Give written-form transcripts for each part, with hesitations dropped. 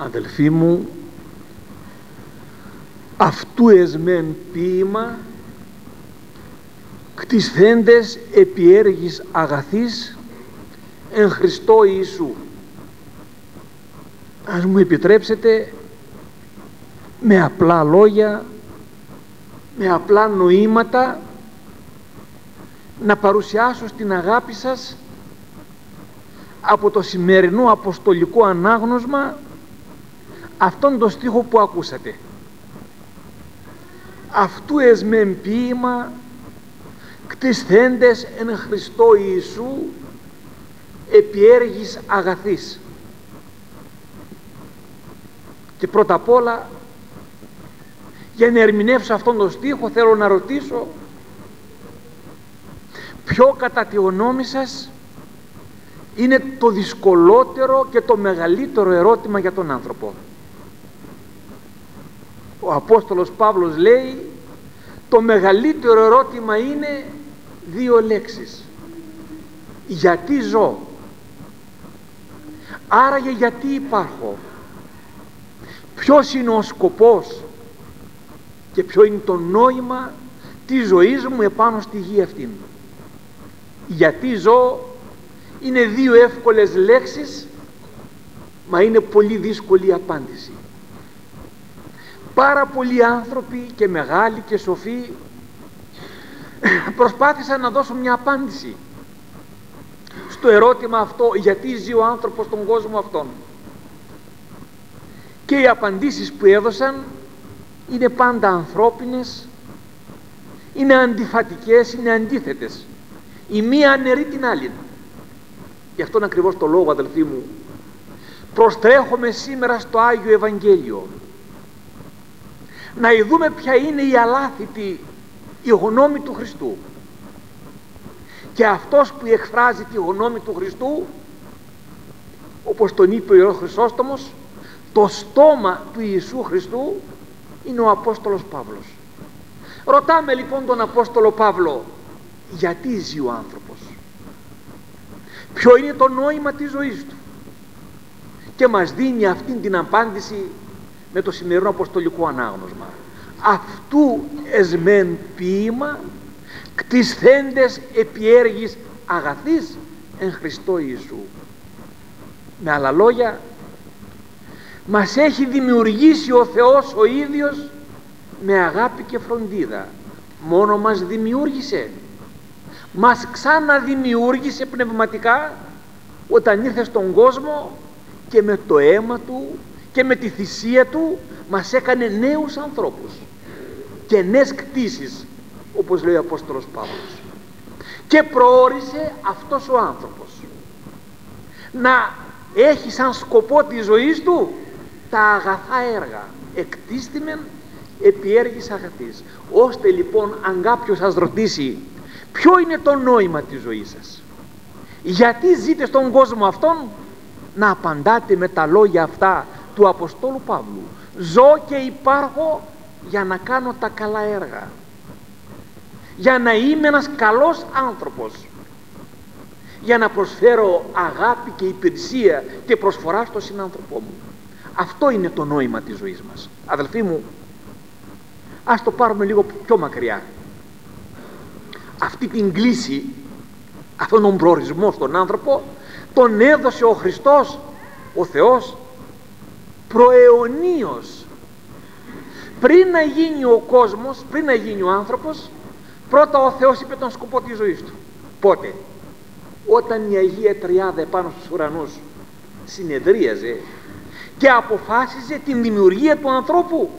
Αδελφοί μου, αυτού εσμεν ποίημα κτισθέντες επί έργης αγαθής εν Χριστώ Ιησού. Ας μου επιτρέψετε με απλά λόγια, με απλά νοήματα να παρουσιάσω στην αγάπη σας από το σημερινό αποστολικό ανάγνωσμα αυτόν τον στίχο που ακούσατε. Αυτού εσμεν ποίημα κτισθέντες εν Χριστώ Ιησού επί έργης αγαθής. Και πρώτα απ' όλα, για να ερμηνεύσω αυτόν τον στίχο, θέλω να ρωτήσω ποιο κατά τη γνώμη σας είναι το δυσκολότερο και το μεγαλύτερο ερώτημα για τον άνθρωπο. Ο Απόστολος Παύλος λέει το μεγαλύτερο ερώτημα είναι δύο λέξεις: γιατί ζω? Άραγε γιατί υπάρχω? Ποιος είναι ο σκοπός και ποιο είναι το νόημα της ζωής μου επάνω στη γη αυτήν? Γιατί ζω είναι δύο εύκολες λέξεις, μα είναι πολύ δύσκολη η απάντηση. Πάρα πολλοί άνθρωποι, και μεγάλοι και σοφοί, προσπάθησαν να δώσουν μια απάντηση στο ερώτημα αυτό, γιατί ζει ο άνθρωπος στον κόσμο αυτόν. Και οι απαντήσεις που έδωσαν είναι πάντα ανθρώπινες, είναι αντιφατικές, είναι αντίθετες. Η μία αναιρεί την άλλη. Γι' αυτόν ακριβώς το λόγο, αδελφοί μου, προστρέχομαι σήμερα στο Άγιο Ευαγγέλιο να ειδούμε ποια είναι η αλάθητη η γνώμη του Χριστού, και αυτός που εκφράζει τη γνώμη του Χριστού, όπως τον είπε ο Ιερός Χρυσόστομος, το στόμα του Ιησού Χριστού είναι ο Απόστολος Παύλος. Ρωτάμε λοιπόν τον Απόστολο Παύλο, γιατί ζει ο άνθρωπος? Ποιο είναι το νόημα της ζωής του? Και μας δίνει αυτήν την απάντηση με το σημερινό αποστολικό ανάγνωσμα. Αυτού εσμεν ποίημα κτισθέντες επί έργης αγαθής εν Χριστώ Ιησού. Με άλλα λόγια, μας έχει δημιουργήσει ο Θεός ο ίδιος με αγάπη και φροντίδα. Μόνο μας δημιούργησε? Μας ξαναδημιούργησε πνευματικά όταν ήρθε στον κόσμο και με το αίμα του και με τη θυσία του μας έκανε νέους ανθρώπους και νέες κτήσεις, όπως λέει ο Απόστολος Παύλος. Και προόρισε αυτός ο άνθρωπος να έχει σαν σκοπό της ζωής του τα αγαθά έργα, εκτίστημεν επί έργης αγαθής. Ώστε λοιπόν, αν κάποιος σας ρωτήσει ποιο είναι το νόημα της ζωής σας, γιατί ζείτε στον κόσμο αυτόν, να απαντάτε με τα λόγια αυτά του Αποστόλου Παύλου: ζω και υπάρχω για να κάνω τα καλά έργα, για να είμαι ένας καλός άνθρωπος, για να προσφέρω αγάπη και υπηρεσία και προσφορά στον συνάνθρωπό μου. Αυτό είναι το νόημα της ζωής μας. Αδελφοί μου, ας το πάρουμε λίγο πιο μακριά. Αυτή την κλίση, αυτόν τον προορισμό στον άνθρωπο, τον έδωσε ο Χριστός, ο Θεός, προαιωνίως. Πριν να γίνει ο κόσμος, πριν να γίνει ο άνθρωπος, πρώτα ο Θεός είπε τον σκοπό της ζωής του. Πότε? Όταν η Αγία Τριάδα επάνω στους ουρανούς συνεδρίαζε και αποφάσιζε την δημιουργία του ανθρώπου,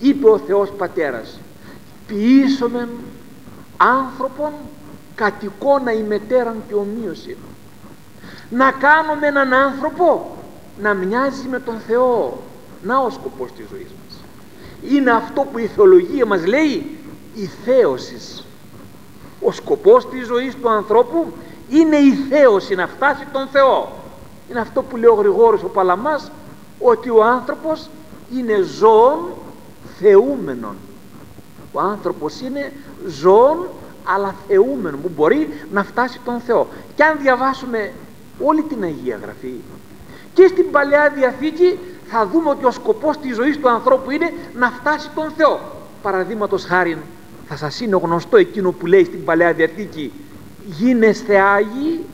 είπε ο Θεός Πατέρας: ποιήσομεν άνθρωπον κατ' εικόνα ημετέραν και ομοίωση. Να κάνουμε έναν άνθρωπο να μοιάζει με τον Θεό. Να ο σκοπός της ζωής μας. Είναι αυτό που η θεολογία μας λέει η θέωση. Ο σκοπός της ζωής του ανθρώπου είναι η θέωση, να φτάσει τον Θεό. Είναι αυτό που λέει ο Γρηγόρης ο Παλαμάς, ότι ο άνθρωπος είναι ζώων θεούμενων. Ο άνθρωπος είναι ζώων αλλά θεούμενων, που μπορεί να φτάσει τον Θεό. Και αν διαβάσουμε όλη την Αγία Γραφή και στην Παλαιά Διαθήκη, θα δούμε ότι ο σκοπός της ζωής του ανθρώπου είναι να φτάσει τον Θεό. Παραδείγματος χάριν, θα σας είναι γνωστό εκείνο που λέει στην Παλαιά Διαθήκη, γίνεστε Άγιοι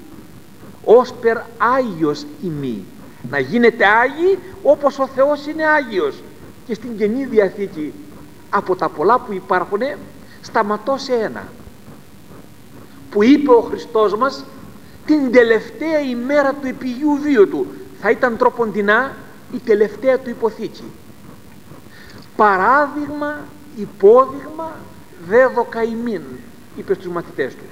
όσπερ Άγιος ημί. Να γίνετε Άγιοι όπως ο Θεός είναι Άγιος. Και στην Καινή Διαθήκη, από τα πολλά που υπάρχουν, σταματώ σε ένα που είπε ο Χριστός μας την τελευταία ημέρα του επιγείου βίου του. Θα ήταν τροποντινά η τελευταία του υποθήκη. Παράδειγμα, υπόδειγμα, δέδοκα ημίν, είπε στους μαθητές του.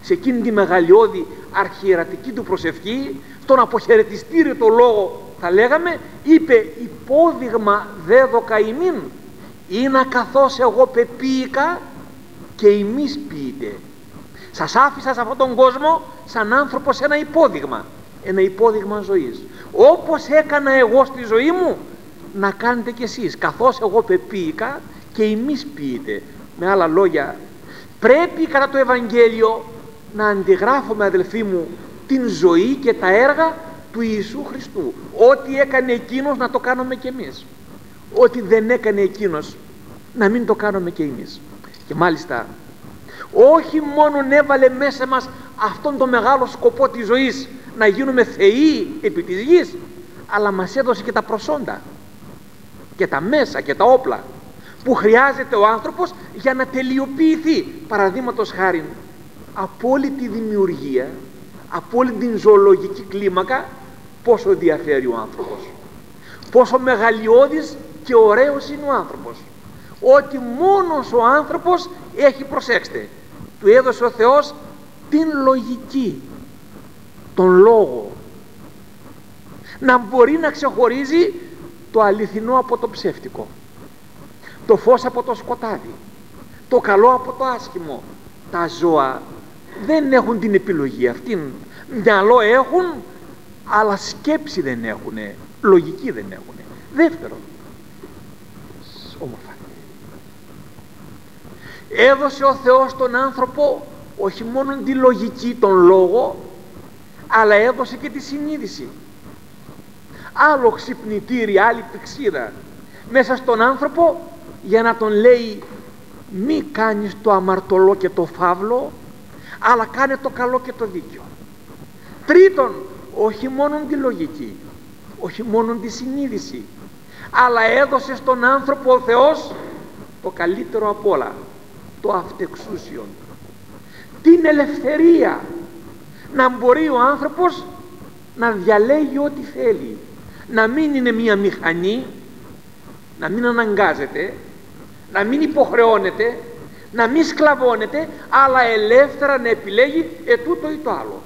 Σε εκείνη τη μεγαλειώδη αρχιερατική του προσευχή, στον αποχαιρετιστήριο το λόγο θα λέγαμε, είπε υπόδειγμα δέδοκα ημίν, είναι καθώς εγώ πεποίηκα και ημείς ποιείτε. Σας άφησα σε αυτόν τον κόσμο σαν άνθρωπος ένα υπόδειγμα ζωής. Όπως έκανα εγώ στη ζωή μου, να κάνετε κι εσείς, καθώς εγώ πεποίηκα και εμείς ποιείτε. Με άλλα λόγια, πρέπει κατά το Ευαγγέλιο να αντιγράφουμε, αδελφοί μου, την ζωή και τα έργα του Ιησού Χριστού. Ό,τι έκανε εκείνος να το κάνουμε κι εμείς, ό,τι δεν έκανε εκείνος να μην το κάνουμε κι εμείς. Και μάλιστα όχι μόνον έβαλε μέσα μας αυτόν τον μεγάλο σκοπό της ζωής, να γίνουμε θεοί επί της γης, αλλά μας έδωσε και τα προσόντα και τα μέσα και τα όπλα που χρειάζεται ο άνθρωπος για να τελειοποιηθεί. Παραδείγματος χάριν, από όλη τη δημιουργία, από όλη την ζωολογική κλίμακα, πόσο διαφέρει ο άνθρωπος, πόσο μεγαλειώδης και ωραίος είναι ο άνθρωπος, ότι μόνος ο άνθρωπος έχει, προσέξτε, του έδωσε ο Θεός την λογική, τον λόγο, να μπορεί να ξεχωρίζει το αληθινό από το ψεύτικο, το φως από το σκοτάδι, το καλό από το άσχημο. Τα ζώα δεν έχουν την επιλογή αυτήν. Μυαλό έχουν, αλλά σκέψη δεν έχουν, λογική δεν έχουν. Δεύτερον, όμορφα, έδωσε ο Θεός στον άνθρωπο όχι μόνο τη λογική, τον λόγο, αλλά έδωσε και τη συνείδηση. Άλλο ξυπνητήρι, άλλη πηξίδα μέσα στον άνθρωπο, για να τον λέει μη κάνεις το αμαρτωλό και το φαύλο, αλλά κάνε το καλό και το δίκαιο. Τρίτον, όχι μόνο τη λογική, όχι μόνο τη συνείδηση, αλλά έδωσε στον άνθρωπο ο Θεός το καλύτερο απ' όλα, το αυτεξούσιον, την ελευθερία, να μπορεί ο άνθρωπος να διαλέγει ό,τι θέλει, να μην είναι μία μηχανή, να μην αναγκάζεται, να μην υποχρεώνεται, να μην σκλαβώνεται, αλλά ελεύθερα να επιλέγει τούτο ή το άλλο.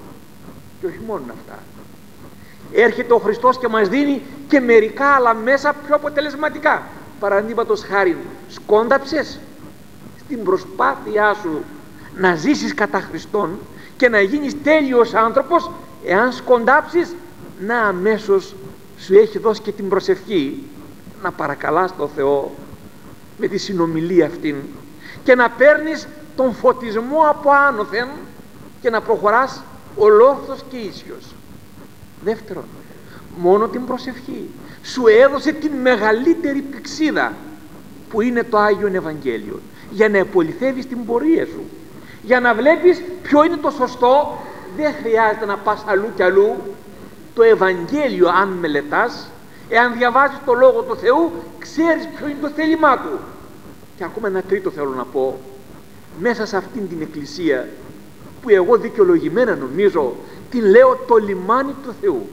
Και όχι μόνο αυτά, έρχεται ο Χριστός και μας δίνει και μερικά άλλα μέσα πιο αποτελεσματικά. Παραδείγματος χάριν, σκόνταψες στην προσπάθειά σου να ζήσεις κατά Χριστόν και να γίνεις τέλειος άνθρωπος. Εάν σκοντάψεις, να αμέσως σου έχει δώσει και την προσευχή να παρακαλάς τον Θεό με τη συνομιλία αυτήν και να παίρνεις τον φωτισμό από άνωθεν και να προχωράς ολόρθος και ίσιος. Δεύτερον, μόνο την προσευχή σου έδωσε την μεγαλύτερη πηξίδα που είναι το Άγιον Ευαγγέλιο, για να επολυθεύεις την πορεία σου, για να βλέπεις ποιο είναι το σωστό. Δεν χρειάζεται να πας αλλού κι αλλού. Το Ευαγγέλιο, αν μελετάς, εάν διαβάζεις το Λόγο του Θεού, ξέρεις ποιο είναι το θέλημά του. Και ακόμα ένα τρίτο θέλω να πω, μέσα σε αυτήν την εκκλησία, που εγώ δικαιολογημένα νομίζω την λέω το λιμάνι του Θεού.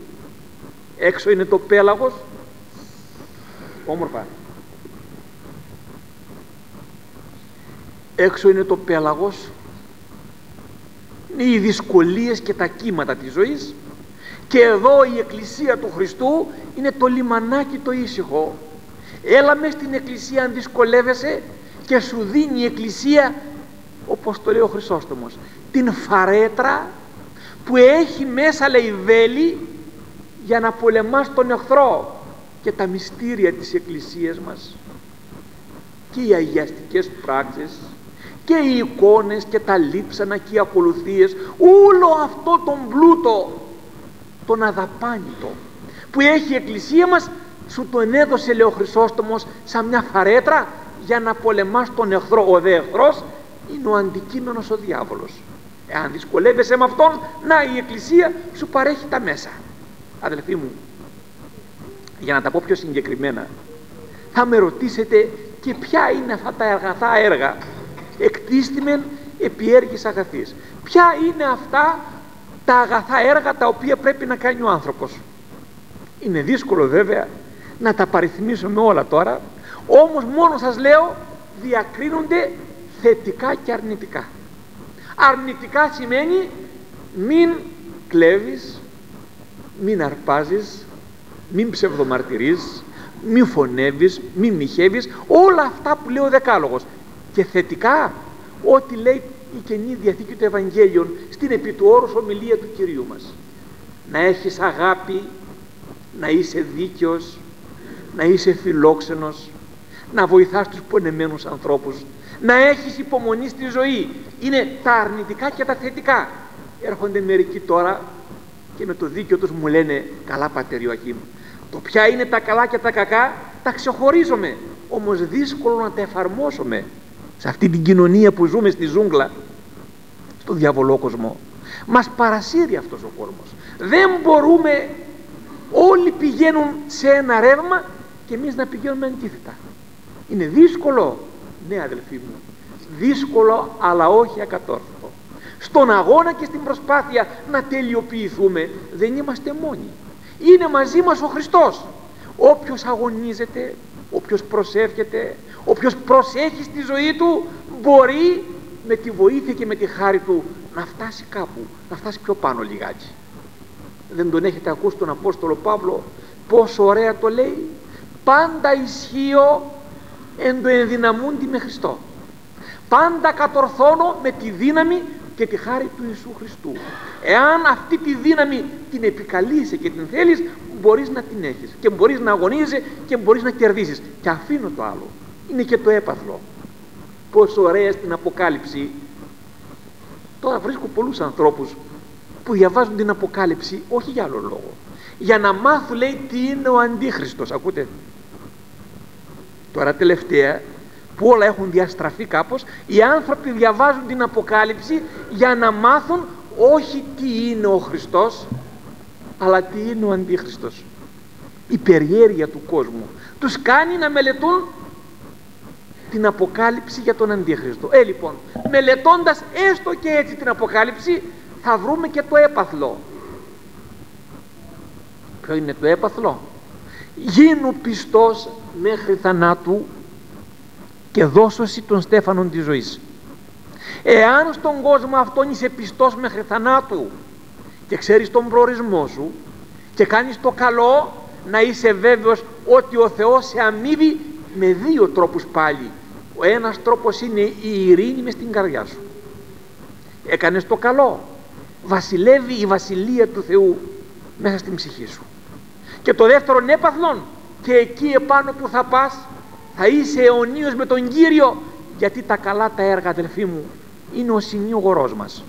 Έξω είναι το πέλαγος, όμορφα, έξω είναι το πέλαγος, είναι οι δυσκολίες και τα κύματα της ζωής, και εδώ η εκκλησία του Χριστού είναι το λιμανάκι το ήσυχο. Έλα μες στην εκκλησία αν δυσκολεύεσαι, και σου δίνει η εκκλησία, όπως το λέει ο Χρυσόστομος, την φαρέτρα που έχει μέσα, λέει, βέλη για να πολεμάς τον εχθρό. Και τα μυστήρια της εκκλησίας μας και οι αγιαστικές πράξεις και οι εικόνες και τα λείψανα και οι ακολουθίες, όλο αυτό τον πλούτο, τον αδαπάνητο, που έχει η Εκκλησία μας, σου τον έδωσε, λέει ο Χρυσόστομος, σαν μια φαρέτρα για να πολεμάς τον εχθρό. Ο δε εχθρός είναι ο αντικείμενος, ο διάβολος. Εάν δυσκολεύεσαι με αυτόν, να, η Εκκλησία σου παρέχει τα μέσα. Αδελφοί μου, για να τα πω πιο συγκεκριμένα, θα με ρωτήσετε, και ποια είναι αυτά τα αγαθά έργα? Εκτίστημεν επί έργης αγαθής. Ποια είναι αυτά τα αγαθά έργα τα οποία πρέπει να κάνει ο άνθρωπος? Είναι δύσκολο βέβαια να τα παριθμίσουμε όλα τώρα, όμως μόνο σας λέω, διακρίνονται θετικά και αρνητικά. Αρνητικά σημαίνει μην κλέβεις, μην αρπάζεις, μην ψευδομαρτυρείς, μην φωνεύεις, μην μοιχεύεις, όλα αυτά που λέει ο Δεκάλογος. Και θετικά, ό,τι λέει η Καινή Διαθήκη του Ευαγγέλιων στην επί του όρους ομιλία του Κυρίου μας. Να έχεις αγάπη, να είσαι δίκαιος, να είσαι φιλόξενος, να βοηθάς τους πονεμένους ανθρώπους, να έχεις υπομονή στη ζωή. Είναι τα αρνητικά και τα θετικά. Έρχονται μερικοί τώρα και με το δίκαιο τους μου λένε, καλά πατέρ Ιωακήμ, το ποια είναι τα καλά και τα κακά τα ξεχωρίζουμε, όμως δύσκολο να τα εφαρμόσουμε σε αυτή την κοινωνία που ζούμε στη ζούγκλα, στο διαβολόκοσμο. Μας παρασύρει αυτός ο κόσμος. Δεν μπορούμε, όλοι πηγαίνουν σε ένα ρεύμα και εμείς να πηγαίνουμε αντίθετα. Είναι δύσκολο, ναι αδελφοί μου, δύσκολο αλλά όχι ακατόρθωτο. Στον αγώνα και στην προσπάθεια να τελειοποιηθούμε δεν είμαστε μόνοι. Είναι μαζί μας ο Χριστός. Όποιος αγωνίζεται, όποιος προσεύχεται, όποιος προσέχει στη ζωή του, μπορεί με τη βοήθεια και με τη χάρη του να φτάσει κάπου, να φτάσει πιο πάνω λιγάκι. Δεν τον έχετε ακούσει τον Απόστολο Παύλο πόσο ωραία το λέει? Πάντα ισχύω εν το ενδυναμούντι με Χριστό. Πάντα κατορθώνω με τη δύναμη και τη χάρη του Ιησού Χριστού. Εάν αυτή τη δύναμη την επικαλείσαι και την θέλεις, μπορείς να την έχεις και μπορείς να αγωνίζεσαι και μπορείς να κερδίσεις. Και αφήνω το άλλο, είναι και το έπαθλο. Πόσο ωραία στην Αποκάλυψη. Τώρα βρίσκω πολλούς ανθρώπους που διαβάζουν την Αποκάλυψη όχι για άλλο λόγο, για να μάθουν, λέει, τι είναι ο Αντίχριστος. Ακούτε? Τώρα τελευταία που όλα έχουν διαστραφεί κάπως, οι άνθρωποι διαβάζουν την Αποκάλυψη για να μάθουν όχι τι είναι ο Χριστός, αλλά τι είναι ο Αντίχριστος. Η περιέργεια του κόσμου τους κάνει να μελετούν την Αποκάλυψη για τον Αντίχριστο. Λοιπόν, μελετώντας έστω και έτσι την Αποκάλυψη, θα βρούμε και το έπαθλο. Ποιο είναι το έπαθλο? Γίνου πιστός μέχρι θανάτου και δώσωση των στέφανων της ζωής. Εάν στον κόσμο αυτόν είσαι πιστός μέχρι θανάτου και ξέρεις τον προορισμό σου και κάνεις το καλό, να είσαι βέβαιος ότι ο Θεός σε αμείβει με δύο τρόπους πάλι. Ο ένας τρόπος είναι η ειρήνη μες στην καρδιά σου. Έκανες το καλό, βασιλεύει η βασιλεία του Θεού μέσα στην ψυχή σου. Και το δεύτερον έπαθλον, και εκεί επάνω που θα πας θα είσαι αιωνίως με τον Κύριο, γιατί τα καλά τα έργα, αδελφοί μου, είναι ο συνήγορός μας,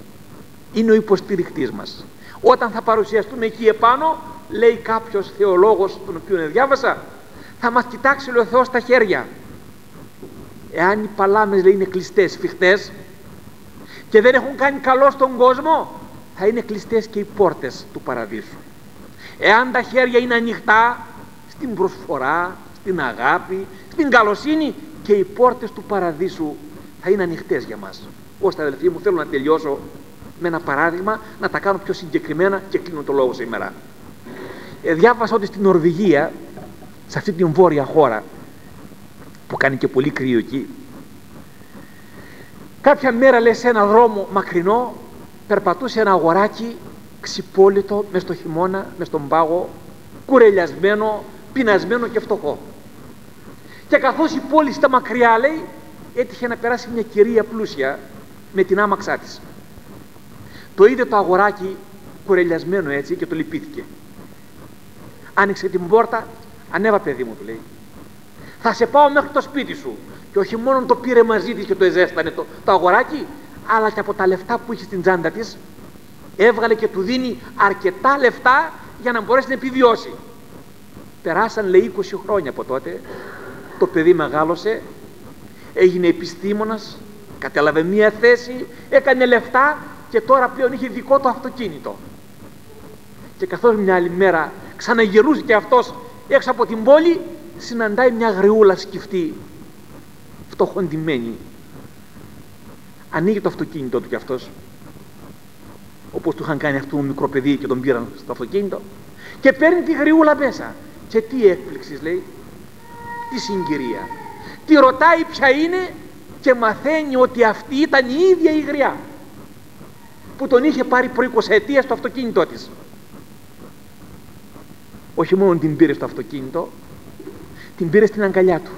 είναι ο υποστηρικτής μας. Όταν θα παρουσιαστούμε εκεί επάνω, λέει κάποιος θεολόγος, τον οποίο διάβασα, θα μας κοιτάξει, λέει, ο Θεός στα χέρια. Εάν οι παλάμες, λέει, είναι κλειστές, σφιχτές και δεν έχουν κάνει καλό στον κόσμο, θα είναι κλειστές και οι πόρτες του παραδείσου. Εάν τα χέρια είναι ανοιχτά στην προσφορά, στην αγάπη, στην καλοσύνη, και οι πόρτες του παραδείσου θα είναι ανοιχτές για μας. Ώστε, αδελφοί μου, θέλω να τελειώσω με ένα παράδειγμα, να τα κάνω πιο συγκεκριμένα και κλείνω το λόγο σήμερα. Διάβασα ότι στην Νορβηγία, σε αυτή την βόρεια χώρα που κάνει και πολύ κρύο εκεί, κάποια μέρα, λέει, σε ένα δρόμο μακρινό περπατούσε ένα αγοράκι ξυπόλυτο μες στο χειμώνα, μες στον πάγο, κουρελιασμένο, πεινασμένο και φτωχό. Και καθώς η πόλη στα μακριά, λέει, έτυχε να περάσει μια κυρία πλούσια με την άμαξά της. Το είδε το αγοράκι κουρελιασμένο έτσι και το λυπήθηκε. Άνοιξε την πόρτα, ανέβα παιδί μου, του λέει, θα σε πάω μέχρι το σπίτι σου. Και όχι μόνο το πήρε μαζί της και το εζέστανε το αγοράκι, αλλά και από τα λεφτά που είχε στην τσάντα της έβγαλε και του δίνει αρκετά λεφτά για να μπορέσει να επιβιώσει. Περάσαν, λέει, 20 χρόνια από τότε. Το παιδί μεγάλωσε, έγινε επιστήμονας, κατέλαβε μία θέση, έκανε λεφτά και τώρα πλέον είχε δικό του αυτοκίνητο. Και καθώς μια άλλη μέρα ξαναγυρούσε και αυτός έξω από την πόλη, συναντάει μια γριούλα σκυφτή, φτωχοντημένη. Ανοίγει το αυτοκίνητο του κι αυτός, όπως του είχαν κάνει αυτό το μικρό παιδί και τον πήραν στο αυτοκίνητο, και παίρνει τη γριούλα μέσα. Και τι έκπληξης, λέει, τι συγκυρία. Τη ρωτάει ποια είναι και μαθαίνει ότι αυτή ήταν η ίδια η γριά που τον είχε πάρει προ 20 ετία στο αυτοκίνητό της. Όχι μόνο την πήρε στο αυτοκίνητο, την πήρε στην αγκαλιά του,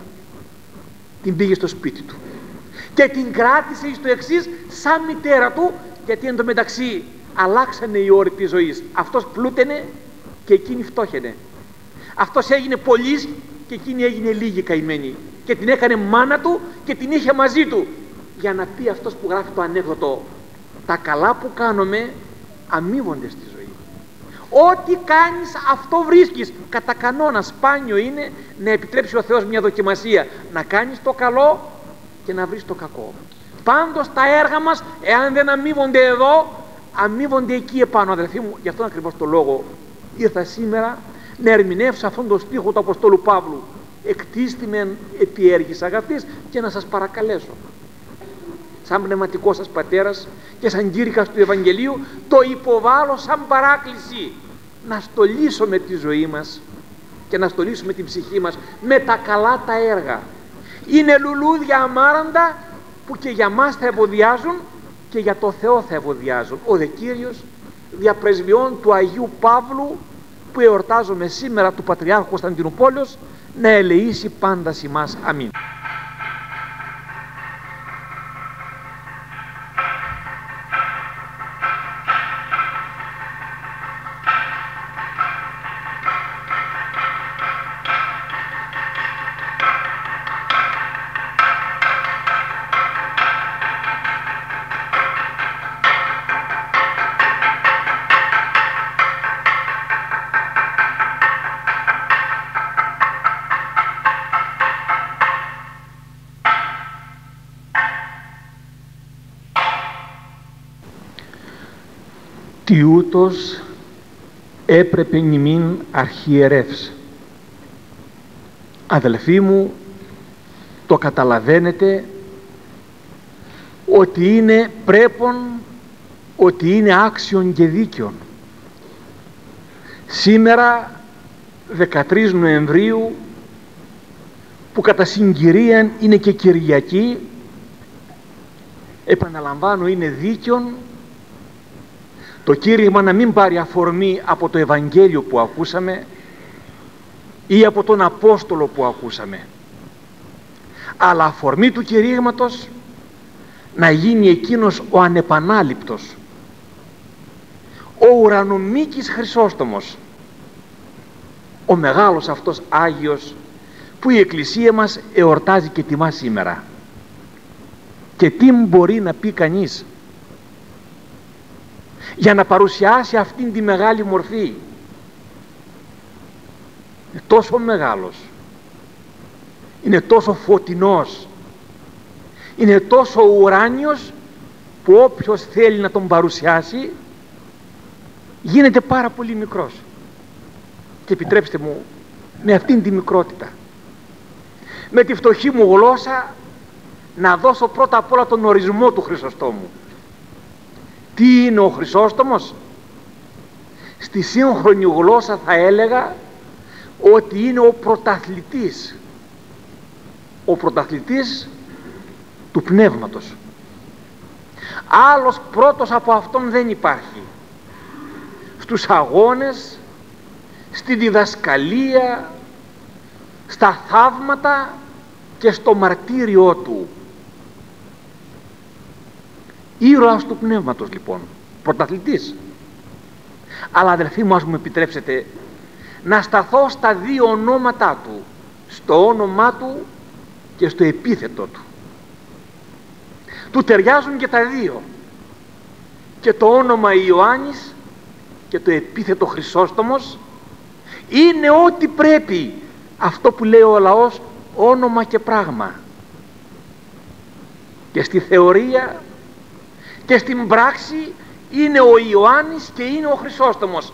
την πήγε στο σπίτι του και την κράτησε εις το εξής σαν μητέρα του, γιατί εν τω μεταξύ αλλάξανε οι όροι της ζωής. Αυτός πλούτενε και εκείνη φτώχαινε. Αυτός έγινε πολύς και εκείνη έγινε λίγη καημένη, και την έκανε μάνα του και την είχε μαζί του, για να πει αυτός που γράφει το ανέκδοτο: τα καλά που κάνουμε αμείβονται στη ζωή. Ό,τι κάνεις αυτό βρίσκεις. Κατά κανόνα σπάνιο είναι να επιτρέψει ο Θεός μια δοκιμασία, να κάνεις το καλό και να βρεις το κακό. Πάντως τα έργα μας, εάν δεν αμείβονται εδώ, αμείβονται εκεί επάνω, αδελφοί μου. Γι' αυτόν ακριβώς το λόγο ήρθα σήμερα να ερμηνεύσω αυτόν τον στίχο του Αποστόλου Παύλου: εκτίστημεν επί έργης αγαθής, και να σας παρακαλέσω, σαν πνευματικός σας πατέρας και σαν κήρυκας του Ευαγγελίου, το υποβάλλω σαν παράκληση να στολίσουμε τη ζωή μας και να στολίσουμε την ψυχή μας με τα καλά τα έργα. Είναι λουλούδια αμάραντα που και για μας θα ευωδιάζουν και για το Θεό θα ευωδιάζουν. Ο δε Κύριος δια πρεσβειών του Αγίου Παύλου, που εορτάζουμε σήμερα, του Πατριάρχου Κωνσταντινούπολεως, να ελεήσει πάντα ημάς. Αμήν. Τι ούτως έπρεπε νημήν αρχιερεύς. Αδελφοί μου, το καταλαβαίνετε ότι είναι πρέπον, ότι είναι άξιον και δίκαιον. Σήμερα 13 Νοεμβρίου, που κατά συγκυρίαν είναι και Κυριακή, επαναλαμβάνω, είναι δίκαιον το κήρυγμα να μην πάρει αφορμή από το Ευαγγέλιο που ακούσαμε ή από τον Απόστολο που ακούσαμε, αλλά αφορμή του κηρύγματος να γίνει εκείνος ο ανεπανάληπτος, ο ουρανομίκης Χρυσόστομος, ο μεγάλος αυτός Άγιος που η Εκκλησία μας εορτάζει και τιμά σήμερα. Και τι μπορεί να πει κανείς για να παρουσιάσει αυτήν τη μεγάλη μορφή? Είναι τόσο μεγάλος, είναι τόσο φωτεινός, είναι τόσο ουράνιος, που όποιος θέλει να τον παρουσιάσει γίνεται πάρα πολύ μικρός. Και επιτρέψτε μου, με αυτήν τη μικρότητα, με τη φτωχή μου γλώσσα, να δώσω πρώτα απ' όλα τον ορισμό του Χρυσοστόμου. Τι είναι ο Χρυσόστομος? Στη σύγχρονη γλώσσα θα έλεγα ότι είναι ο πρωταθλητής, ο πρωταθλητής του πνεύματος. Άλλος πρώτος από αυτόν δεν υπάρχει. Στους αγώνες, στη διδασκαλία, στα θαύματα και στο μαρτύριό του. Ήρωας του πνεύματος λοιπόν, πρωταθλητής. Αλλά αδελφοί μου, ας μου επιτρέψετε να σταθώ στα δύο ονόματά του, στο όνομά του και στο επίθετο του. Του ταιριάζουν και τα δύο, και το όνομα Ιωάννης και το επίθετο Χρυσόστομος Είναι ό,τι πρέπει, αυτό που λέει ο λαός, όνομα και πράγμα. Και στη θεωρία και στην πράξη είναι ο Ιωάννης και είναι ο Χρυσόστομος.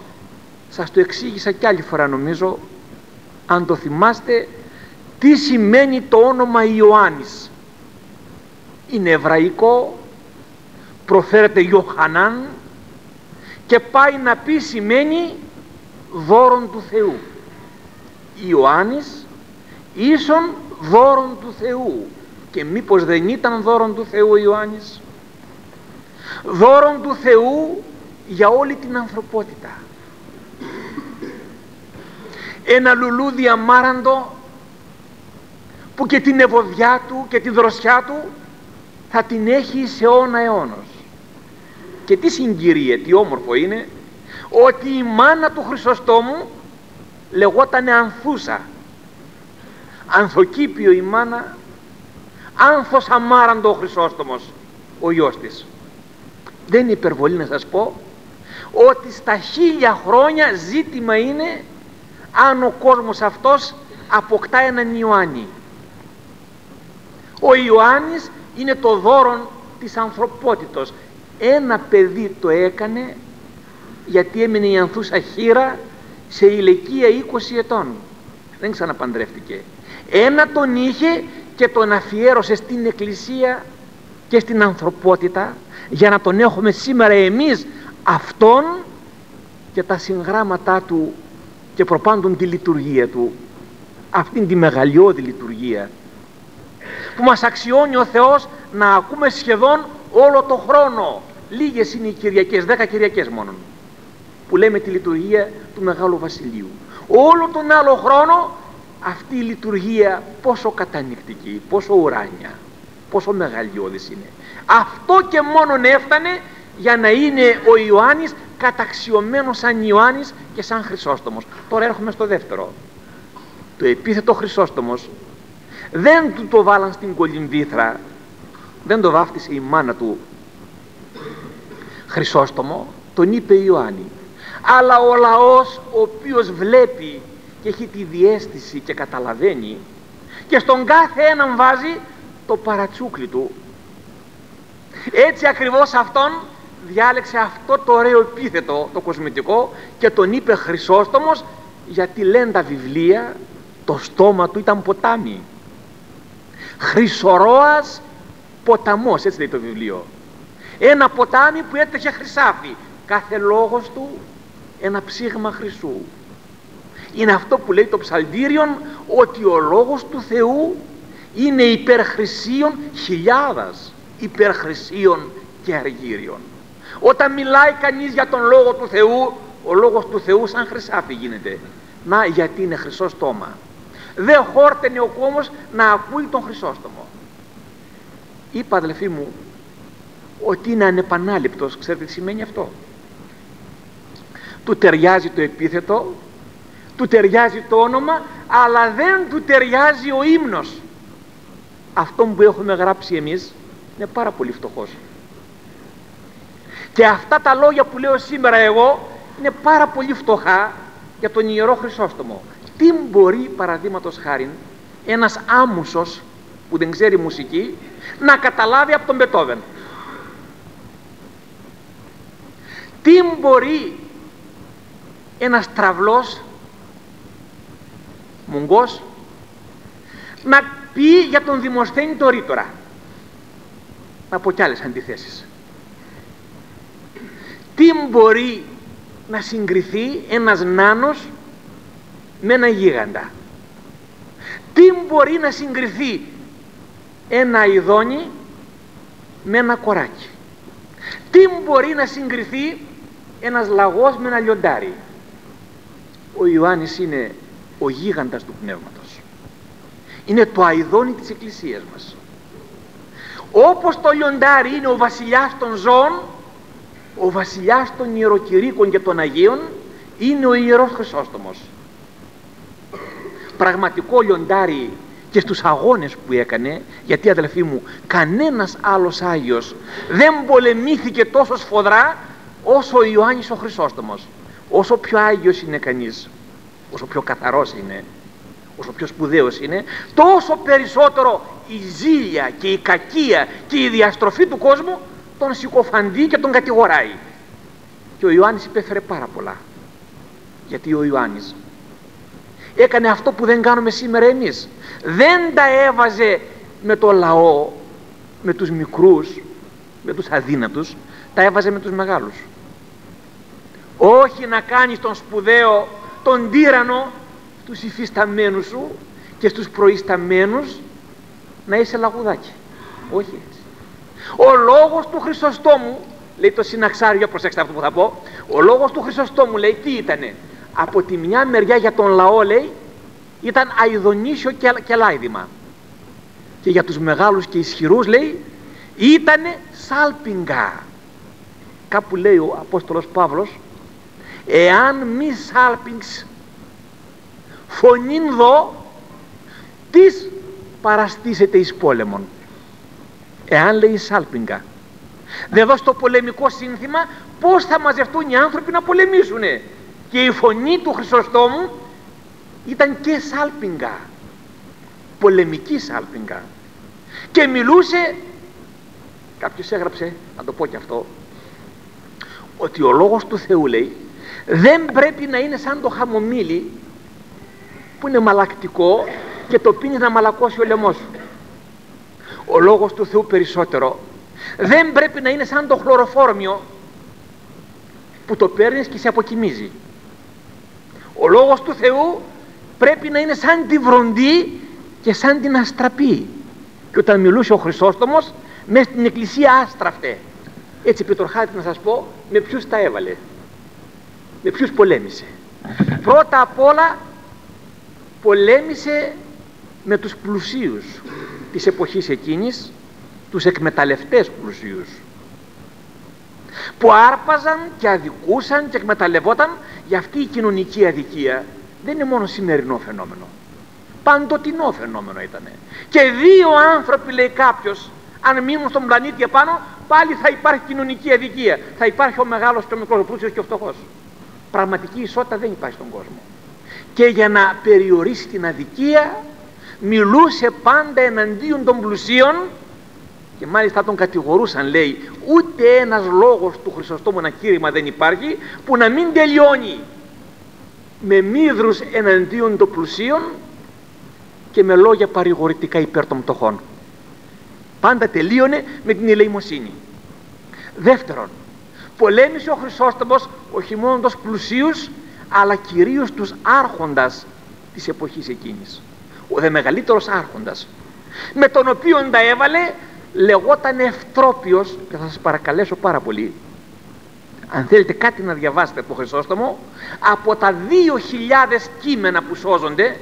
Σας το εξήγησα κι άλλη φορά νομίζω, αν το θυμάστε, τι σημαίνει το όνομα Ιωάννης. Είναι εβραϊκό, προφέρεται Ιωχανάν και πάει να πει σημαίνει δώρον του Θεού. Ιωάννης ίσον δώρον του Θεού. Και μήπως δεν ήταν δώρον του Θεού ο Ιωάννης? Δώρον του Θεού για όλη την ανθρωπότητα. Ένα λουλούδι αμάραντο που και την ευωδιά του και τη δροσιά του θα την έχει σε αιώνα αιώνος. Και τι συγκυρία, τι όμορφο είναι, ότι η μάνα του Χρυσοστόμου λεγότανε Ανθούσα. Ανθοκήπιο η μάνα, άνθος αμάραντο ο Χρυσόστομος, ο γιος της. Δεν είναι υπερβολή να σας πω ότι στα 1000 χρόνια ζήτημα είναι αν ο κόσμος αυτός αποκτά έναν Ιωάννη. Ο Ιωάννης είναι το δώρον της ανθρωπότητος. Ένα παιδί το έκανε γιατί έμεινε η Ανθούσα χήρα σε ηλικία 20 ετών. Δεν ξαναπαντρεύτηκε. Ένα τον είχε και τον αφιέρωσε στην Εκκλησία και στην ανθρωπότητα για να τον έχουμε σήμερα εμείς αυτόν και τα συγγράμματά του και προπάντων τη λειτουργία του, αυτήν τη μεγαλειώδη λειτουργία που μας αξιώνει ο Θεός να ακούμε σχεδόν όλο το χρόνο. Λίγες είναι οι Κυριακές, 10 Κυριακές μόνο που λέμε τη λειτουργία του Μεγάλου Βασιλείου. Όλο τον άλλο χρόνο αυτή η λειτουργία πόσο κατανυκτική, πόσο ουράνια, πόσο μεγαλειώδης είναι. Αυτό και μόνον έφτανε για να είναι ο Ιωάννης καταξιωμένος σαν Ιωάννης και σαν Χρυσόστομος. Τώρα έρχομαι στο δεύτερο. Το επίθετο Χρυσόστομος δεν του το βάλαν στην κολυμβήθρα, δεν το βάφτισε η μάνα του Χρυσόστομο, τον είπε Ιωάννη. Αλλά ο λαός ο οποίος βλέπει και έχει τη διαίσθηση και καταλαβαίνει και στον κάθε έναν βάζει το παρατσούκλι του, έτσι ακριβώς αυτόν διάλεξε αυτό το ωραίο επίθετο, το κοσμητικό, και τον είπε Χρυσόστομος, γιατί λένε τα βιβλία το στόμα του ήταν ποτάμι. Χρυσορώας ποταμός, έτσι λέει το βιβλίο. Ένα ποτάμι που έτρεχε χρυσάφι, κάθε λόγος του ένα ψήγμα χρυσού. Είναι αυτό που λέει το ψαλτήριον, ότι ο λόγος του Θεού είναι υπερχρυσίων χιλιάδας, υπερχρυσίων και αργύριων. Όταν μιλάει κανείς για τον λόγο του Θεού, ο λόγος του Θεού σαν χρυσάφι γίνεται. Να, γιατί είναι χρυσό στόμα. Δεν χόρτενε ο κόμος να ακούει τον Χρυσόστομο. Είπα, αδελφοί μου, ότι είναι ανεπανάληπτος. Ξέρετε τι σημαίνει αυτό? Του ταιριάζει το επίθετο, του ταιριάζει το όνομα, αλλά δεν του ταιριάζει ο ύμνος. Αυτό που έχουμε γράψει εμείς είναι πάρα πολύ φτωχός. Και αυτά τα λόγια που λέω σήμερα εγώ είναι πάρα πολύ φτωχά για τον Ιερό Χρυσόστομο. Τι μπορεί, παραδείγματος χάριν, ένας άμουσος που δεν ξέρει μουσική να καταλάβει από τον Μπετόβεν? Τι μπορεί ένας τραυλός μουγκός να πει για τον Δημοσθένη το Ρήτορα? Να πω κι άλλες αντιθέσεις. Τι μπορεί να συγκριθεί ένας νάνος με ένα γίγαντα? Τι μπορεί να συγκριθεί ένα ειδόνι με ένα κοράκι? Τι μπορεί να συγκριθεί ένας λαγός με ένα λιοντάρι? Ο Ιωάννης είναι ο γίγαντας του πνεύματος. Είναι το αηδόνι της Εκκλησίας μας. Όπως το λιοντάρι είναι ο βασιλιάς των ζώων, ο βασιλιάς των ιεροκηρύκων και των Αγίων είναι ο Ιερός Χρυσόστομος. Πραγματικό λιοντάρι και στους αγώνες που έκανε, γιατί αδελφοί μου, κανένας άλλος Άγιος δεν πολεμήθηκε τόσο σφοδρά όσο ο Ιωάννης ο Χρυσόστομος. Όσο πιο Άγιος είναι κανείς, όσο πιο καθαρός είναι, όσο πιο σπουδαίος είναι, τόσο περισσότερο η ζήλια και η κακία και η διαστροφή του κόσμου τον συκοφαντεί και τον κατηγοράει. Και ο Ιωάννης υπέφερε πάρα πολλά. Γιατί ο Ιωάννης έκανε αυτό που δεν κάνουμε σήμερα εμείς. Δεν τα έβαζε με το λαό, με τους μικρούς, με τους αδύνατους, τα έβαζε με τους μεγάλους. Όχι να κάνεις τον σπουδαίο, τον τύραννο στους υφισταμένους σου και στους προϊσταμένους να είσαι λαγουδάκι. Όχι έτσι. Ο λόγος του Χρυσοστόμου, λέει το συναξάριο, προσέξτε αυτό που θα πω, ο λόγος του Χρυσοστόμου, λέει, τι ήτανε? Από τη μια μεριά για τον λαό, λέει, ήταν αηδονίσιο και λάιδημα, και για τους μεγάλους και ισχυρούς, λέει, ήτανε σάλπιγγα. Κάπου λέει ο Απόστολος Παύλος, εάν μη σάλπιγγς φωνήν δω, τις παραστήσετε εις πόλεμον. Εάν, λέει, σάλπιγγα, δε δω στο πολεμικό σύνθημα, πώς θα μαζευτούν οι άνθρωποι να πολεμήσουνε? Και η φωνή του Χρυσοστόμου ήταν και σάλπιγγα, πολεμική σάλπιγγα, και μιλούσε, κάποιος έγραψε, να το πω και αυτό, ότι ο λόγος του Θεού, λέει, δεν πρέπει να είναι σαν το χαμομήλι που είναι μαλακτικό και το πίνεις να μαλακώσει ο λαιμός σου. Ο λόγος του Θεού περισσότερο δεν πρέπει να είναι σαν το χλωροφόρμιο που το παίρνεις και σε αποκοιμίζει. Ο λόγος του Θεού πρέπει να είναι σαν τη βροντή και σαν την αστραπή. Και όταν μιλούσε ο Χρυσόστομος, μέσα στην εκκλησία άστραφτε. Έτσι, Πετροχάτη, να σας πω με ποιους τα έβαλε, με ποιους πολέμησε. Πρώτα απ' όλα πολέμησε με τους πλουσίους της εποχής εκείνης, τους εκμεταλλευτές πλουσίους, που άρπαζαν και αδικούσαν και εκμεταλλευόταν. Για αυτή η κοινωνική αδικία δεν είναι μόνο σημερινό φαινόμενο, παντοτινό φαινόμενο ήτανε. Και δύο άνθρωποι, λέει κάποιος, αν μείνουν στον πλανήτη επάνω, πάλι θα υπάρχει κοινωνική αδικία. Θα υπάρχει ο μεγάλος και ο μικρός, ο πλούσιος και ο φτωχός. Πραγματική ισότητα δεν υπάρχει στον κόσμο. Και για να περιορίσει την αδικία, μιλούσε πάντα εναντίον των πλουσίων, και μάλιστα τον κατηγορούσαν, λέει, ούτε ένας λόγος του Χρυσοστόμου, ένα κήρυγμα δεν υπάρχει που να μην τελειώνει με μύδρους εναντίον των πλουσίων και με λόγια παρηγορητικά υπέρ των φτωχών. Πάντα τελείωνε με την ελεημοσύνη. Δεύτερον, πολέμησε ο Χρυσόστομος όχι μόνο τους πλουσίους, αλλά κυρίως τους άρχοντας της εποχής εκείνης. Ο δε μεγαλύτερος άρχοντας, με τον οποίον τα έβαλε, λεγόταν Ευτρόπιος. Και θα σας παρακαλέσω πάρα πολύ, αν θέλετε κάτι να διαβάσετε από τον Χρυσόστομο, από τα 2.000 κείμενα που σώζονται,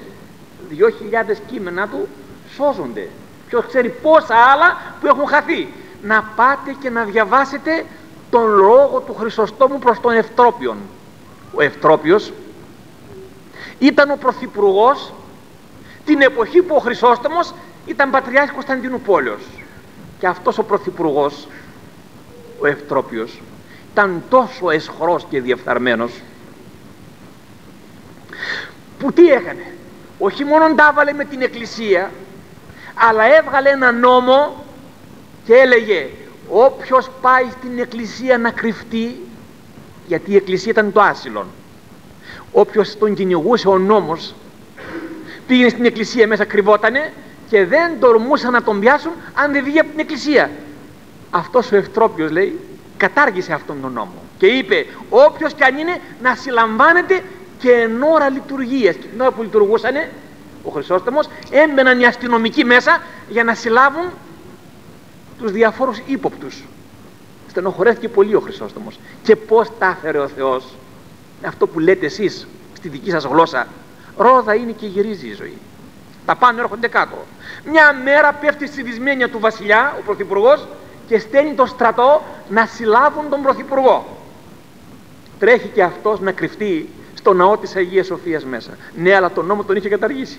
2.000 κείμενα του σώζονται. Ποιος ξέρει πόσα άλλα που έχουν χαθεί. Να πάτε και να διαβάσετε τον λόγο του Χρυσοστόμου προς τον Ευτρόπιον. Ο Ευτρόπιος ήταν ο πρωθυπουργός την εποχή που ο Χρυσόστομος ήταν πατριάρχης Κωνσταντινούπολεως. Και αυτός ο πρωθυπουργός, ο Ευτρόπιος, ήταν τόσο αισχρός και διεφθαρμένος, που τι έκανε? Όχι μόνο τα έβαλε με την εκκλησία, αλλά έβγαλε ένα νόμο και έλεγε, όποιος πάει στην εκκλησία να κρυφτεί, γιατί η εκκλησία ήταν το άσυλον, όποιος τον κυνηγούσε ο νόμος πήγαινε στην εκκλησία μέσα, κρυβότανε, και δεν τολμούσαν να τον πιάσουν αν δεν βγει από την εκκλησία. Αυτός ο Ευτρόπιος, λέει, κατάργησε αυτόν τον νόμο και είπε, όποιος κι αν είναι να συλλαμβάνεται και εν ώρα λειτουργίας. Και την ώρα που λειτουργούσανε, ο Χρυσόστομος, έμπαιναν οι αστυνομικοί μέσα για να συλλάβουν τους διαφόρους ύποπτους. Στενοχωρέθηκε πολύ ο Χρυσόστομος. Και πώς τα έφερε ο Θεός? Αυτό που λέτε εσείς στη δική σας γλώσσα, ρόδα είναι και γυρίζει η ζωή. Τα πάνω έρχονται κάτω. Μια μέρα πέφτει στη δυσμένεια του βασιλιά, ο πρωθυπουργός, και στέλνει το στρατό να συλλάβουν τον πρωθυπουργό. Τρέχει και αυτός να κρυφτεί στο ναό της Αγίας Σοφίας μέσα. Ναι, αλλά τον νόμο τον είχε καταργήσει.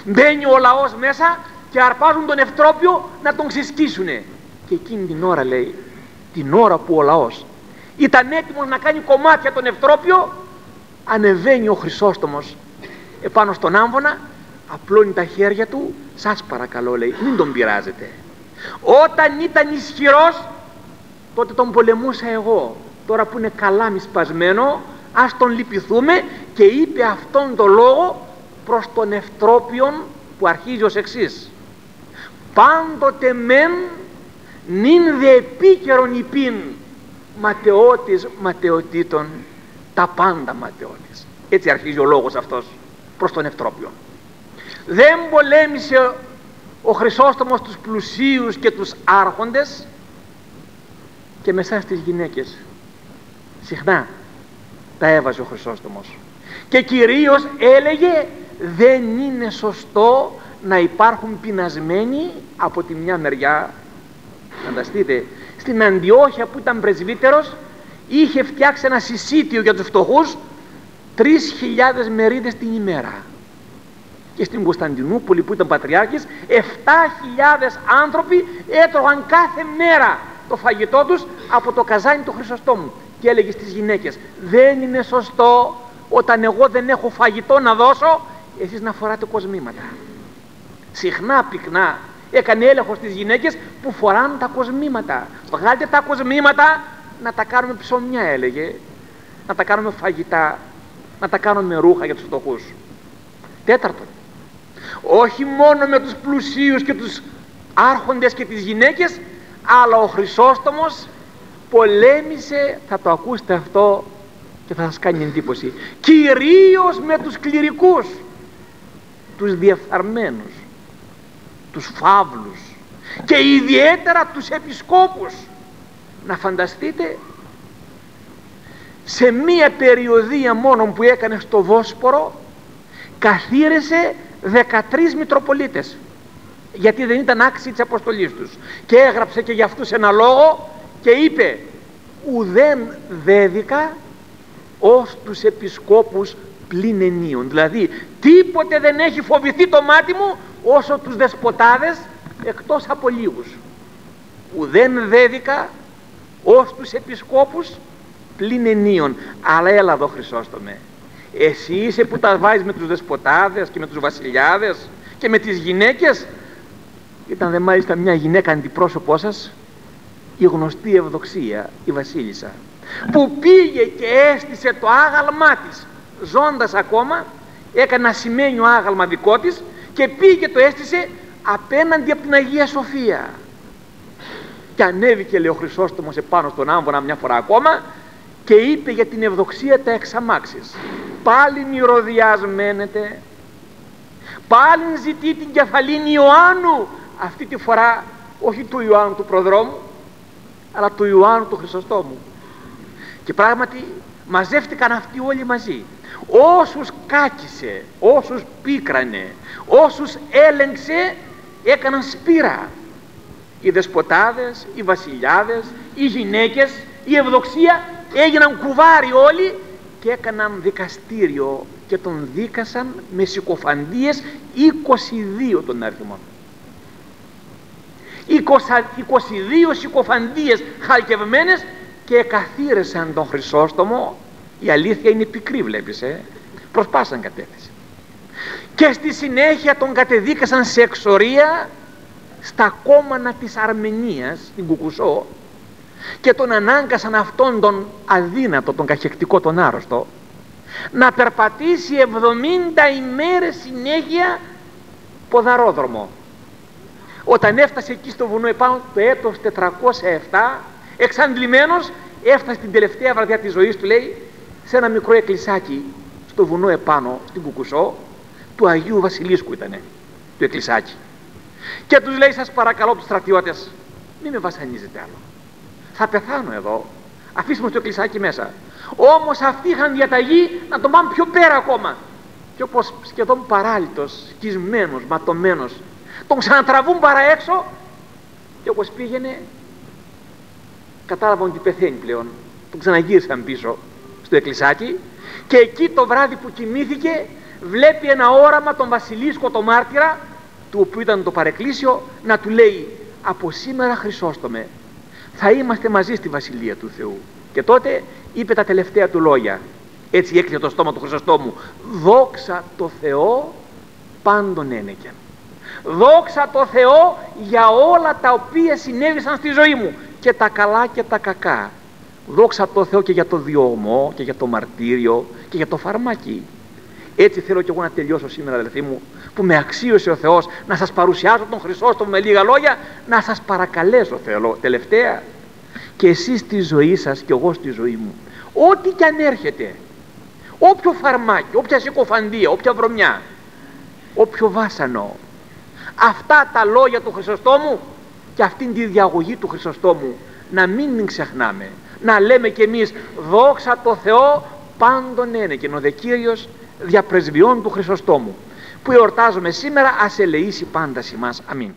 Μπαίνει ο λαός μέσα και αρπάζουν τον Ευτρόπιο να τον ξεσκίσουνε. Και εκείνη την ώρα, λέει, την ώρα που ο λαός ήταν έτοιμος να κάνει κομμάτια τον Ευτρόπιο, ανεβαίνει ο Χρυσόστομος επάνω στον άμβονα, απλώνει τα χέρια του. Σας παρακαλώ, λέει, μην τον πειράζετε. Όταν ήταν ισχυρός, τότε τον πολεμούσα εγώ. Τώρα που είναι καλά μη σπασμένο, ας τον λυπηθούμε. Και είπε αυτόν τον λόγο προς τον Ευτρόπιον, που αρχίζει ως εξής: πάντοτε μεν νυν δε επίκαιρον υπήν ματαιώτης ματαιωτήτων, τα πάντα ματαιώτης. Έτσι αρχίζει ο λόγος αυτός προς τον Ευτρόπιον. Δεν πολέμησε ο Χρυσόστομος τους πλουσίους και τους άρχοντες και μεσά στις γυναίκες. Συχνά τα έβαζε ο Χρυσόστομος. Και κυρίως έλεγε, δεν είναι σωστό να υπάρχουν πεινασμένοι από τη μια μεριά. Φανταστείτε, στην Αντιόχεια που ήταν πρεσβύτερος, είχε φτιάξει ένα συσίτιο για τους φτωχούς, 3.000 μερίδες την ημέρα. Και στην Κωνσταντινούπολη που ήταν πατριάρχης, 7.000 άνθρωποι έτρωγαν κάθε μέρα το φαγητό τους από το καζάνι του Χρυσοστόμου. Και έλεγε στις γυναίκες, δεν είναι σωστό όταν εγώ δεν έχω φαγητό να δώσω, εσείς να φοράτε κοσμήματα. Συχνά πυκνά έκανε έλεγχο στις γυναίκες που φοράνε τα κοσμήματα. Βγάλτε τα κοσμήματα να τα κάνουμε ψωμιά, έλεγε, να τα κάνουμε φαγητά, να τα κάνουμε ρούχα για τους φτωχούς. Τέταρτον, όχι μόνο με τους πλουσίους και τους άρχοντες και τις γυναίκες, αλλά ο Χρυσόστομος πολέμησε, θα το ακούσετε αυτό και θα σας κάνει εντύπωση, κυρίως με τους κληρικούς, τους διεφθαρμένους, τους φαύλους και ιδιαίτερα τους επισκόπους. Να φανταστείτε, σε μία περιοδία μόνο που έκανε στο Βόσπορο, καθήρεσε 13 Μητροπολίτες, γιατί δεν ήταν άξιοι της αποστολής τους, και έγραψε και για αυτούς ένα λόγο και είπε, ουδέν δέδικα ως τους επισκόπους πλην ενίων. Δηλαδή τίποτε δεν έχει φοβηθεί το μάτι μου όσο τους δεσποτάδες, εκτός από λίγους. Ουδέν δέδικα ως τους επισκόπους πλην ενίων. Αλλά έλα εδώ, Χρυσόστομε, εσύ είσαι που τα βάζεις με τους δεσποτάδες και με τους βασιλιάδες και με τις γυναίκες. Ήταν δε μάλιστα μια γυναίκα αντιπρόσωπό σας, η γνωστή Ευδοξία, η βασίλισσα, που πήγε και έστησε το άγαλμά της ζώντας ακόμα, έκανε ασημένιο άγαλμα δικό της και πήγε το έστησε απέναντι από την Αγία Σοφία. Και ανέβηκε, λέει, ο Χρυσόστομος επάνω στον άμβονα μια φορά ακόμα και είπε για την Ευδοξία τα εξαμάξεις. Πάλιν Ηρωδιάς μένεται, πάλιν ζητεί την κεφαλήν Ιωάννου, αυτή τη φορά όχι του Ιωάννου του προδρόμου, αλλά του Ιωάννου του Χρυσοστόμου. Και πράγματι μαζεύτηκαν αυτοί όλοι μαζί. Όσους κάκισε, όσους πίκρανε, όσους έλεγξε, έκαναν σπήρα. Οι δεσποτάδες, οι βασιλιάδες, οι γυναίκες, η Ευδοξία έγιναν κουβάρι όλοι και έκαναν δικαστήριο και τον δίκασαν με συκοφαντίες, 22 τον αριθμό. 22 συκοφαντίες χαλκευμένες και εκαθήρεσαν τον Χρυσόστομο. Η αλήθεια είναι πικρή, βλέπεις, προς πάσαν κατεύθυνση. Και στη συνέχεια τον κατεδίκασαν σε εξορία στα κόμματα της Αρμενίας, στην Κουκουσό, και τον ανάγκασαν αυτόν τον αδύνατο, τον καχεκτικό, τον άρρωστο, να περπατήσει 70 ημέρες συνέχεια ποδαρόδρομο. Όταν έφτασε εκεί στο βουνό επάνω το έτος 407, εξαντλημένος, έφτασε την τελευταία βραδιά της ζωής του, λέει, σε ένα μικρό εκκλησάκι στο βουνό επάνω, στην Κουκουσό, του Αγίου Βασιλίσκου ήτανε το εκκλησάκι. Και τους λέει, σας παρακαλώ τους στρατιώτες, μην με βασανίζετε άλλο, θα πεθάνω εδώ, αφήστε μου στο εκκλησάκι μέσα. Όμως αυτοί είχαν διαταγή να τον πάνε πιο πέρα ακόμα, και όπως σχεδόν παράλυτος, σκισμένος, ματωμένος, τον ξανατραβούν παρά έξω, και όπως πήγαινε κατάλαβαν ότι πεθαίνει πλέον. Τον ξαναγύρισαν πίσω στο εκκλησάκι και εκεί το βράδυ που κοιμήθηκε βλέπει ένα όραμα τον Βασιλίσκο, το μάρτυρα, του οποίου ήταν το παρεκκλήσιο, να του λέει, από σήμερα, Χρυσόστομε, θα είμαστε μαζί στη Βασιλεία του Θεού. Και τότε είπε τα τελευταία του λόγια, Έτσι έκλεισε το στόμα του Χρυσοστόμου. Δόξα τω Θεώ πάντων ένεκεν. Δόξα τω Θεώ για όλα τα οποία συνέβησαν στη ζωή μου, και τα καλά και τα κακά. Δόξα τω Θεώ και για το διωγμό και για το μαρτύριο και για το φαρμάκι. Έτσι θέλω και εγώ να τελειώσω σήμερα, αδελφοί μου, που με αξίωσε ο Θεός να σας παρουσιάσω τον Χρυσόστομο με λίγα λόγια, να σας παρακαλέσω, Θεό, τελευταία, και εσείς στη ζωή σας και εγώ στη ζωή μου, ό,τι κι αν έρχεται, όποιο φαρμάκι, όποια συκοφαντία, όποια βρωμιά, όποιο βάσανο, αυτά τα λόγια του Χρυσοστόμου και αυτήν τη διαγωγή του Χρυσοστόμου να μην ξεχνάμε, να λέμε κι εμείς δόξα τω Θεώ πάντων ένεκεν. Ο δε Κύριος διαπρεσβειών του Χρυσοστόμου που εορτάζουμε σήμερα, ας ελεήσει πάντα ημάς. Αμήν.